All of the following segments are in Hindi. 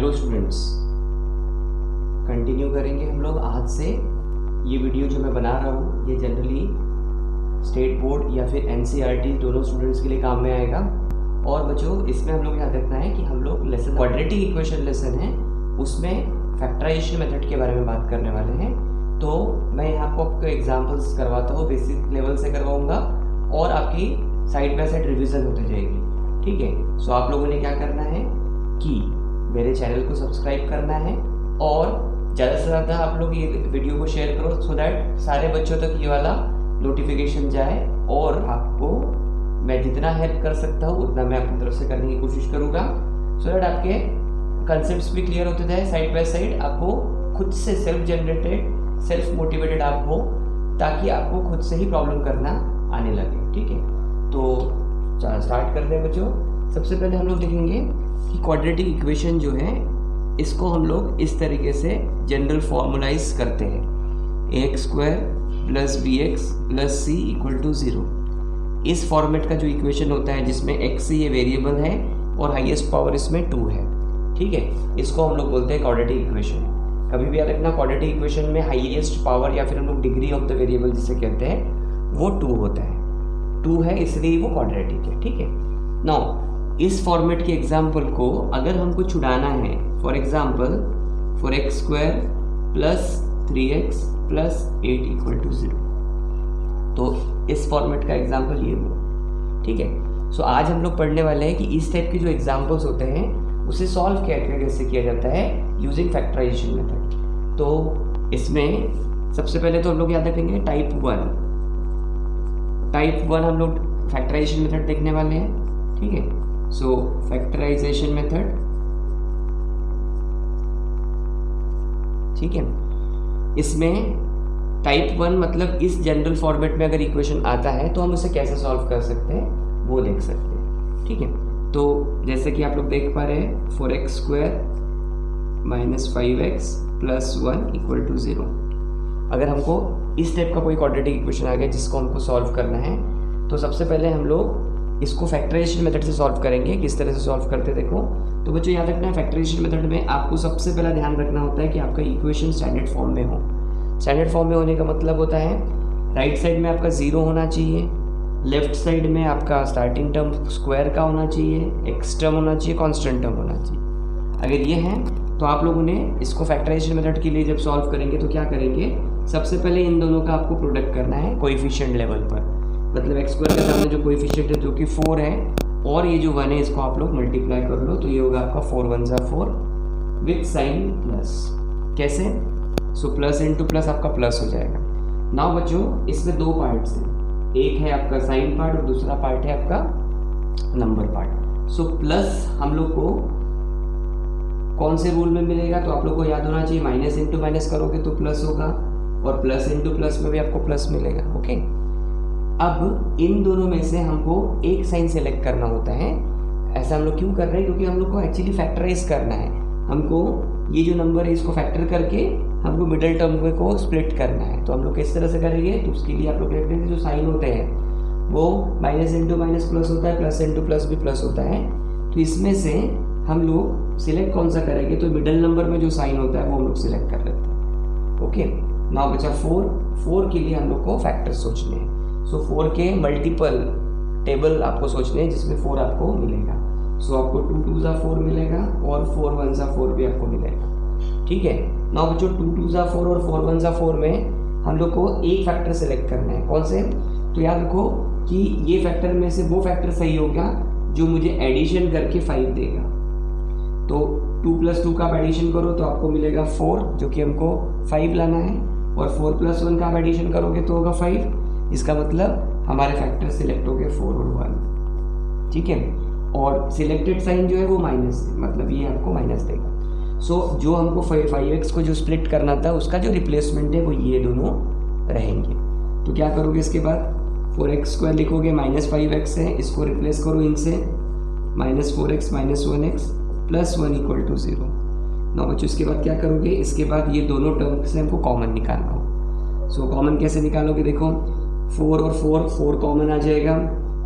हेलो स्टूडेंट्स, कंटिन्यू करेंगे हम लोग आज से। ये वीडियो जो मैं बना रहा हूँ ये जनरली स्टेट बोर्ड या फिर एनसीईआरटी दोनों स्टूडेंट्स के लिए काम में आएगा। और बच्चों, इसमें हम लोग याद रखना है कि हम लोग लेसन क्वाड्रेटिक इक्वेशन लेसन है, उसमें फैक्टराइजेशन मेथड के बारे में बात करने वाले हैं। तो मैं यहाँ आपको एग्जाम्पल्स करवाता हूँ, बेसिक लेवल से करवाऊँगा और आपकी साइड बाय साइड रिविजन होती जाएगी। ठीक है, सो आप लोगों ने क्या करना है कि मेरे चैनल को सब्सक्राइब करना है और ज़्यादा से ज़्यादा आप लोग ये वीडियो को शेयर करो सो दैट सारे बच्चों तक ये वाला नोटिफिकेशन जाए। और आपको मैं जितना हेल्प कर सकता हूँ उतना मैं अपनी तरफ से करने की कोशिश करूँगा सो दैट आपके कंसेप्ट्स भी क्लियर होते जाए। साइड बाय साइड आपको खुद से सेल्फ जनरेटेड सेल्फ मोटिवेटेड आप हो, ताकि आपको खुद से ही प्रॉब्लम करना आने लगे। ठीक है, तो स्टार्ट करते हैं बच्चों। सबसे पहले हम लोग देखेंगे कि क्वाड्रेटिक इक्वेशन जो है इसको हम लोग इस तरीके से जनरल फॉर्मुलाइज करते हैं, ax square plus bx plus c equal to 0। इस फॉर्मेट का जो इक्वेशन होता है जिसमें x ये वेरिएबल है और हाईएस्ट पावर इसमें 2 है। ठीक है, इसको हम लोग बोलते हैं क्वाड्रेटिक इक्वेशन। कभी भी याद रखना, क्वाड्रेटिक इक्वेशन में हाईएस्ट पावर या फिर हम लोग डिग्री ऑफ द वेरिएबल जिसे कहते हैं वो 2 होता है। 2 है इसलिए वो क्वाड्रेटिक है। ठीक है, नाउ इस फॉर्मेट के एग्जाम्पल को अगर हमको छुड़ाना है, for example for x square plus 3x plus 8 equal to 0, तो इस फॉर्मेट का एग्जाम्पल ये हुआ। ठीक है, सो आज हम लोग पढ़ने वाले हैं कि इस टाइप के जो एग्जाम्पल्स होते हैं उसे सॉल्व कैसे किया जाता है यूजिंग फैक्टराइजेशन मेथड। तो इसमें सबसे पहले तो हम लोग याद रखेंगे टाइप 1 हम लोग फैक्टराइजेशन मेथड देखने वाले हैं। ठीक है, सो फैक्टराइजेशन मेथड, ठीक है, इसमें टाइप 1 मतलब इस जनरल फॉर्मेट में अगर इक्वेशन आता है तो हम उसे कैसे सॉल्व कर सकते हैं वो देख सकते हैं। ठीक है, तो जैसे कि आप लोग देख पा रहे हैं, for x square minus 5x plus 1 equal to 0। अगर हमको इस टाइप का कोई क्वाड्रेटिक इक्वेशन आ गया जिसको हमको सॉल्व करना है, तो सबसे पहले हम लोग इसको फैक्टराइजेशन मेथड से सॉल्व करेंगे। किस तरह से सॉल्व करते देखो। तो बच्चों याद रखना है, फैक्टराइजेशन मेथड में आपको सबसे पहला ध्यान रखना होता है कि आपका इक्वेशन स्टैंडर्ड फॉर्म में हो। स्टैंडर्ड फॉर्म में होने का मतलब होता है राइट साइड में आपका 0 होना चाहिए, लेफ्ट साइड में आपका स्टार्टिंग टर्म स्क्वायर का होना चाहिए, एक्स टर्म होना चाहिए, कॉन्स्टेंट टर्म होना चाहिए। अगर ये है तो आप लोगों ने इसको फैक्टराइजेशन मेथड के लिए जब सॉल्व करेंगे तो क्या करेंगे, सबसे पहले इन दोनों का आपको प्रोडक्ट करना है कोएफिशिएंट लेवल पर। मतलब एक्स स्क्वायर के सामने जो कोएफिशिएंट है जो कि 4 है और ये जो 1 है इसको आप लोग मल्टीप्लाई कर लो, तो ये होगा आपका 4 1 ज़ा 4 विथ साइन प्लस। कैसे? सो प्लस इंटू प्लस आपका प्लस हो जाएगा। नाउ बच्चों, इसमें 2 पार्ट्स हैं, एक है आपका साइन पार्ट और दूसरा पार्ट है आपका नंबर पार्ट। सो प्लस हम लोग को कौन से रूल में मिलेगा, तो आप लोग को याद होना चाहिए, माइनस इंटू माइनस करोगे तो प्लस होगा और प्लस इंटू प्लस में भी आपको प्लस मिलेगा। ओके, अब इन दोनों में से हमको एक साइन सेलेक्ट करना होता है। ऐसा हम लोग क्यों कर रहे हैं, क्योंकि हम लोग को एक्चुअली फैक्टराइज करना है। हमको ये जो नंबर है इसको फैक्टर करके हमको मिडिल टर्म को स्प्लिट करना है। तो हम लोग किस तरह से करेंगे, तो उसके लिए आप लोग देखते हैं जो साइन होते हैं वो माइनस इंटू माइनस प्लस होता है, प्लस इंटू प्लस भी प्लस होता है। तो इसमें से हम लोग सिलेक्ट कौन सा करेंगे, तो मिडिल नंबर में जो साइन होता है वो हम लोग सिलेक्ट कर लेते हैं। ओके, नाउ बचा 4 के लिए हम लोग को फैक्टर सोचने हैं। सो 4 के मल्टीपल टेबल आपको सोचने हैं जिसमें 4 आपको मिलेगा। सो आपको 2 2 ज़ा 4 मिलेगा और 4 1 ज़ा 4 भी आपको मिलेगा। ठीक है, नाउ बच्चों 2 2 ज़ा 4 और 4 1 ज़ा 4 में हम लोग को एक फैक्टर सेलेक्ट करना है। कौन से? तो याद रखो कि ये फैक्टर में से वो फैक्टर सही होगा जो मुझे एडिशन करके 5 देगा। तो 2 + 2 का आप एडिशन करो तो आपको मिलेगा 4, जो कि हमको 5 लाना है, और 4 + 1 का आप एडिशन करोगे तो होगा 5। इसका मतलब हमारे फैक्टर सिलेक्ट हो गए 4 और 1। ठीक है, और सिलेक्टेड साइन जो है वो माइनस है, मतलब ये आपको माइनस देगा। सो जो हमको 5x को जो स्प्लिट करना था उसका जो रिप्लेसमेंट है वो ये दोनों रहेंगे। तो क्या करोगे इसके बाद, 4x स्क्वायर लिखोगे, माइनस 5x है, इसको रिप्लेस करो इनसे, minus 4x minus 1x plus 1 equal to 0। ना बच्चों इसके बाद क्या करोगे, इसके बाद ये दोनों टर्म से हमको कॉमन निकालना हो। सो कॉमन कैसे निकालोगे, देखो 4 और 4 कॉमन आ जाएगा,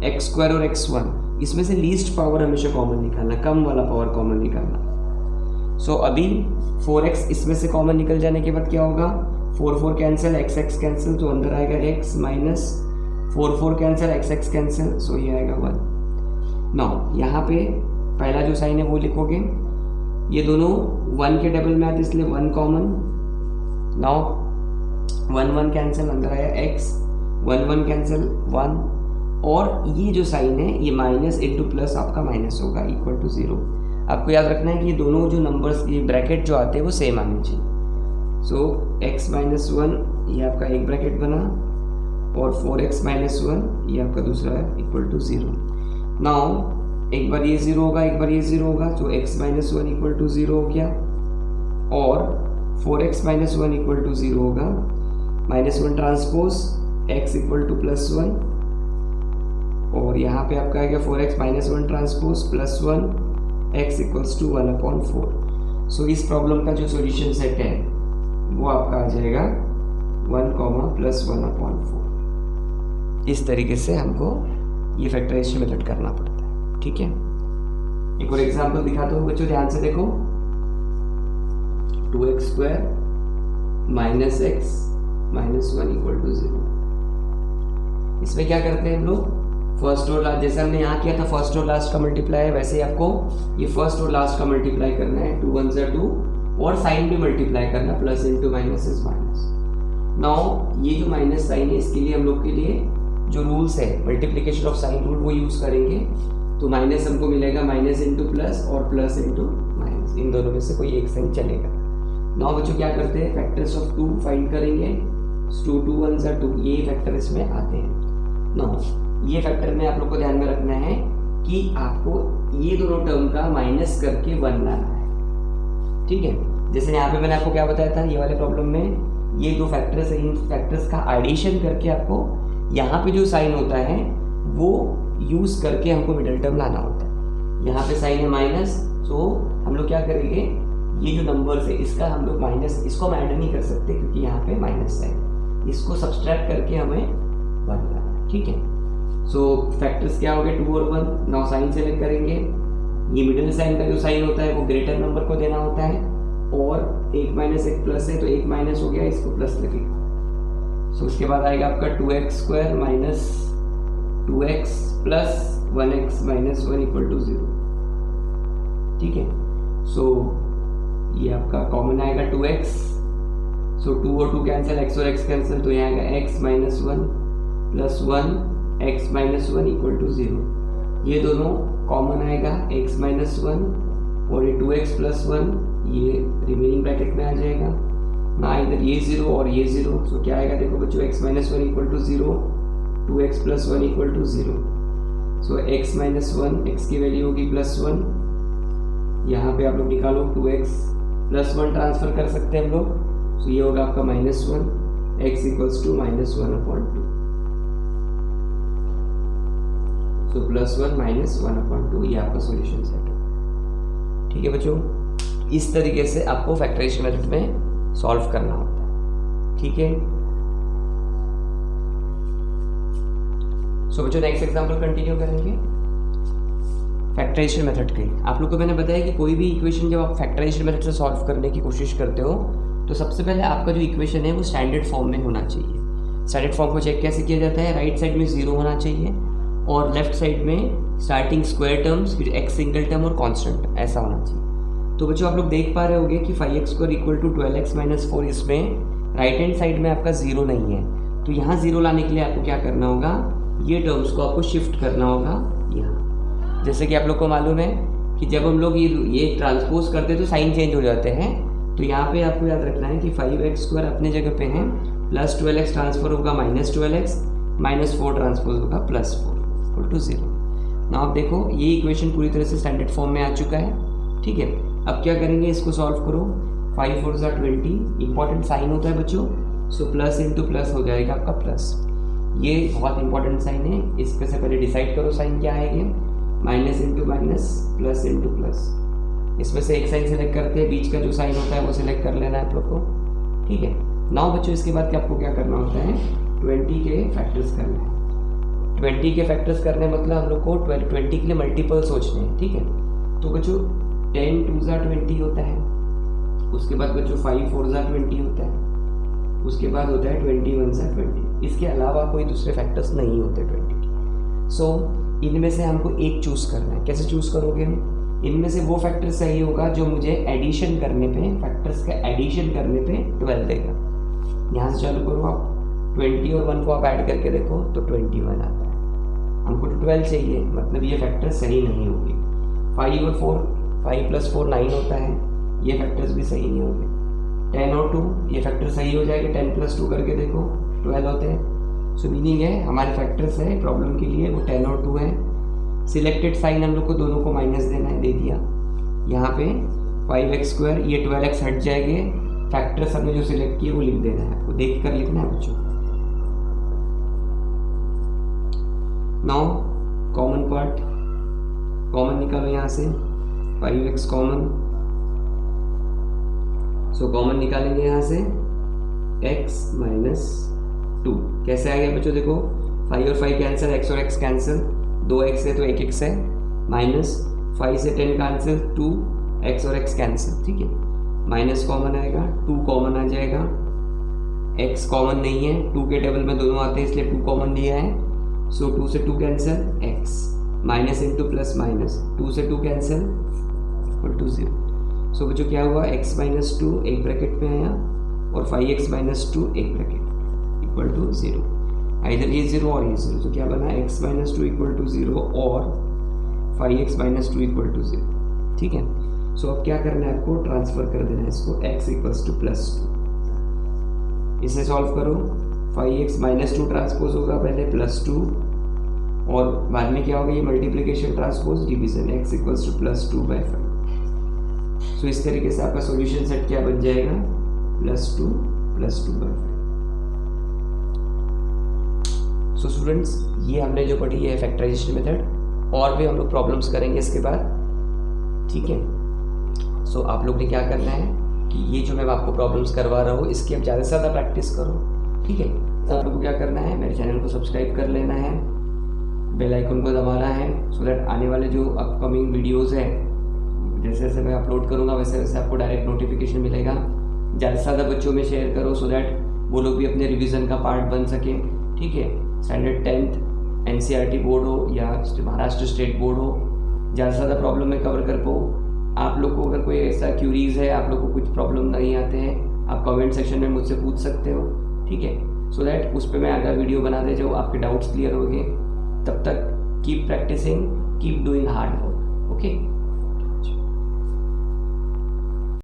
एक्स स्क्वायर और x1, इसमें से लीस्ट पावर हमेशा कॉमन निकालना, कम वाला पावर कॉमन निकालना। सो अभी 4x इसमें से कॉमन निकल जाने के बाद क्या होगा, 4 कैंसिल, x कैंसिल, तो अंदर आएगा x minus 4 cancel, x cancel, so ये आएगा 1। नाउ यहाँ पे पहला जो साइन है वो लिखोगे, ये दोनों 1 के डबल में आते इसलिए 1 कॉमन। नाउ 1 कैंसिल, अंदर आया x, 1 कैंसिल 1, और ये जो साइन है ये माइनस इंटू प्लस आपका माइनस होगा इक्वल टू 0। आपको याद रखना है कि ये दोनों जो नंबर्स ये ब्रैकेट जो आते हैं वो सेम आने चाहिए। सो x माइनस 1 ये आपका एक ब्रैकेट बना, और 4x माइनस 1 ये आपका दूसरा है इक्वल टू 0। नाउ एक बार ये 0 होगा, एक बार ये 0 होगा, तो x माइनस 1 इक्वल टू 0 हो गया, और 4x माइनस 1 इक्वल टू 0 होगा, -1 ट्रांसपोज x इक्वल टू +1, और यहाँ पे आपका आएगा 4x minus 1 transpose +1 x equals to 1/4। So इस प्रॉब्लम का जो सॉल्यूशन सेट है वो आपका आ जाएगा 1, +1/4। इस तरीके से हमको ये फैक्टराइजेशन मेथड करना पड़ता है, ठीक है। एक और एग्जांपल दिखाता हूँ बच्चों, ध्यान से देखो। 2x² - x - 1 equal to 0। इसमें क्या करते हैं हम लोग, फर्स्ट और लास्ट, जैसे हमने यहाँ किया था फर्स्ट और लास्ट का मल्टीप्लाई, वैसे ही आपको ये फर्स्ट और लास्ट का मल्टीप्लाई करना है। 2 1 = 2, और साइन भी मल्टीप्लाई करना, plus into minus is minus. Now ये जो माइनस साइन है इसके लिए हम लोग के लिए जो रूल्स है मल्टीप्लिकेशन ऑफ साइन रूल वो यूज करेंगे। तो माइनस हमको मिलेगा माइनस इंटू प्लस और प्लस इंटू माइनस, इन दोनों में से कोई एक साइन चलेगा। नाउ बच्चों क्या करते हैं, फैक्टर्स ऑफ 2 फाइंड करेंगे। 2 2 1 = 2, ये फैक्टर इसमें आते हैं। नाउ ये फैक्टर में आप लोग को ध्यान में रखना है कि आपको ये दोनों टर्म का माइनस करके 1 लाना है, ठीक है। जैसे यहाँ पे मैंने आपको क्या बताया था, ये वाले प्रॉब्लम में ये दो फैक्टर्स है, इन फैक्टर्स का एडिशन करके आपको यहाँ पे जो साइन होता है वो यूज करके हमको मिडिल टर्म लाना होता है। यहाँ पे साइन है माइनस, तो हम लोग क्या करेंगे, ये जो नंबर्स है इसका हम लोग माइनस, इसको हम ऐड नहीं कर सकते क्योंकि यहाँ पे माइनस साइन, इसको सब्सट्रैक्ट करके हमें 1 लाना है, ठीक है। सो फैक्टर्स क्या हो गए, 2 और 1। नाउ साइन सेलेक्ट करेंगे, ये मिडिल साइन का जो साइन होता है वो ग्रेटर नंबर को देना होता है, और 1 - 1 प्लस है तो 1 माइनस हो गया, इसको प्लस लगेगा। सो उसके बाद आएगा आपका 2x² - 2x + 1x - 1 equal to 0, ठीक है। सो ये आपका कॉमन आएगा 2x, सो 2 और 2 कैंसिल, x और x कैंसिल, तो यहाँ आएगा x - 1 + 1 x - 1 इक्वल टू 0। ये दोनों कॉमन आएगा, x - 1 और ये 2x + 1 ये रिमेनिंग ब्रैकेट में आ जाएगा ना, इधर ये 0 और ये 0। सो क्या आएगा, देखो बच्चों, x - 1 equal to 0, 2x + 1 equal to 0। So x - 1, x की वैल्यू होगी +1, यहाँ पे आप लोग निकालो 2x + 1 ट्रांसफर कर सकते हैं हम लोग। सो ये होगा आपका -1, x इक्वल्स टू -1/2। तो +1 - 1/2 ये आपका सॉल्यूशन सेट है, ठीक है बच्चों। इस तरीके से आपको फैक्टराइजेशन मेथड में सॉल्व करना होता है, ठीक है। सो बच्चों नेक्स्ट एग्जांपल कंटिन्यू करेंगे फैक्टराइजेशन मेथड के। आप लोग को मैंने बताया कि कोई भी इक्वेशन जब आप फैक्टराइजेशन मेथड से सॉल्व करने की कोशिश करते हो तो सबसे पहले आपका जो इक्वेशन है वो स्टैंडर्ड फॉर्म में होना चाहिए। स्टैंडर्ड फॉर्म को चेक कैसे किया जाता है, राइट साइड में 0 होना चाहिए और लेफ्ट साइड में स्टार्टिंग स्क्वायर टर्म्स, फिर x सिंगल टर्म और कांस्टेंट, ऐसा होना चाहिए। तो बच्चों आप लोग देख पा रहे होंगे कि 5x² इक्वल टू 12x - 4, इसमें राइट हैंड साइड में आपका 0 नहीं है। तो यहाँ 0 लाने के लिए आपको क्या करना होगा, ये टर्म्स को आपको शिफ्ट करना होगा यहाँ। जैसे कि आप लोग को मालूम है कि जब हम लोग ये ट्रांसपोज करते हैं तो साइन चेंज हो जाते हैं। तो यहाँ पे आपको याद रखना है कि 5x² अपने जगह पे है, +12x ट्रांसफर होगा -12x, -4 ट्रांसपोज होगा +4 इक्वल टू 0। ना आप देखो ये इक्वेशन पूरी तरह से स्टैंडर्ड फॉर्म में आ चुका है, ठीक है। अब क्या करेंगे, इसको सॉल्व करो। 5 4 = 20, इंपॉर्टेंट साइन होता है बच्चों, सो प्लस इंटू प्लस हो जाएगा आपका प्लस। ये बहुत इंपॉर्टेंट साइन है, इसके से पहले डिसाइड करो साइन क्या आएगा, minus into minus, plus into plus. इसमें से एक साइन सेलेक्ट करते हैं, बीच का जो साइन होता है वो सिलेक्ट कर लेना है आप लोग को, ठीक है। नाउ बच्चों इसके बाद आपको क्या करना होता है, 20 के फैक्टर्स करना है। 20 के फैक्टर्स करने मतलब हम लोग को 20 के लिए मल्टीपल सोचने हैं, ठीक है। तो बच्चों 10 2 ज़ा 20 होता है, उसके बाद बच्चों 5 4 ज़ा 20 होता है, उसके बाद होता है 21 ज़ा 20। इसके अलावा कोई दूसरे फैक्टर्स नहीं होते 20 के। सो इनमें से हमको एक चूज़ करना है। कैसे चूज़ करोगे हम? इनमें से वो फैक्टर सही होगा जो मुझे एडिशन करने पे, फैक्टर्स का एडिशन करने पे 12 देगा। यहाँ से चालू करो आप, 20 और 1 को आप ऐड करके देखो तो 21 आता है। हमको तो 12 चाहिए, मतलब ये फैक्टर सही नहीं होगी। 5 और 4, 5 + 4 9 होता है, ये फैक्टर्स भी सही नहीं होंगे। 10 और 2, ये फैक्टर सही हो जाएगा। 10 + 2 करके देखो 12 होते हैं। सो मीनिंग है हमारे फैक्टर्स है प्रॉब्लम के लिए वो 10 और 2 है। सिलेक्टेड साइन हम लोग को दोनों को माइनस देना है, दे दिया। यहाँ पे 5x², ये 12x हट जाएंगे। फैक्टर्स हमने जो सिलेक्ट किए वो लिख देना है, आपको देख कर लिखना है बच्चों। नाउ कॉमन पार्ट, कॉमन निकालो यहाँ से, 5x कॉमन। सो कॉमन निकालेंगे यहाँ से x - 2। कैसे आ गया बच्चों? देखो 5 और 5 कैंसिल, x और x कैंसिल, 2x है तो 1x है, -5 से 10 कैंसिल, 2x और x कैंसिल, ठीक है। माइनस कॉमन आएगा, 2 कॉमन आ जाएगा, x कॉमन नहीं है, 2 के टेबल में दोनों आते हैं इसलिए 2 कॉमन लिया है। सो 2 से 2 cancel, x minus into plus minus, 2 से 2 कैंसिल इक्वल टू 0। सो बच्चों क्या हुआ? x - 2 एक ब्रैकेट में आया और 5x - 2 एक ब्रैकेट इक्वल टू 0। इधर ये 0 और ये 0, तो क्या बना? x - 2 इक्वल टू 0 और 5x - 2 इक्वल टू 0, ठीक है। सो अब क्या करना है आपको? ट्रांसफर कर देना है इसको, x = +2। इसे सॉल्व करो, 5x - 2 ट्रांसपोज होगा पहले +2 और बाद में क्या होगा? ये मल्टीप्लिकेशन ट्रांसपोज डिवीजन, x = +2/5। सो इस तरीके से आपका सॉल्यूशन सेट क्या बन जाएगा? +2 +2/5। सो स्टूडेंट्स, ये हमने जो पढ़ी है फैक्टराइजेशन मेथड, और भी हम लोग प्रॉब्लम्स करेंगे इसके बाद, ठीक है। सो आप लोग ने क्या करना है कि ये जो मैं आपको प्रॉब्लम्स करवा रहा हूँ इसकी अब ज़्यादा से ज़्यादा प्रैक्टिस करो, ठीक है। तो आप लोग को क्या करना है? मेरे चैनल को सब्सक्राइब कर लेना है, बेल आइकन को दबाना है, सो दैट आने वाले जो अपकमिंग वीडियोज़ हैं, जैसे जैसे मैं अपलोड करूँगा वैसे वैसे आपको डायरेक्ट नोटिफिकेशन मिलेगा। ज़्यादा से ज़्यादा बच्चों में शेयर करो, सो दैट वो लोग भी अपने रिवीजन का पार्ट बन सके, ठीक है। स्टैंडर्ड 10th NCERT बोर्ड हो या महाराष्ट्र स्टेट बोर्ड हो, ज़्यादा से ज़्यादा प्रॉब्लम में कवर कर पाओ। आप लोग को अगर कोई ऐसा क्यूरीज है, आप लोग को कुछ प्रॉब्लम नहीं आते हैं, आप कमेंट सेक्शन में मुझसे पूछ सकते हो, ठीक है। सो दैट उस पर मैं अगर वीडियो बना दे जो आपके डाउट्स क्लियर हो गए। तब तक keep practicing, keep doing hard work, okay.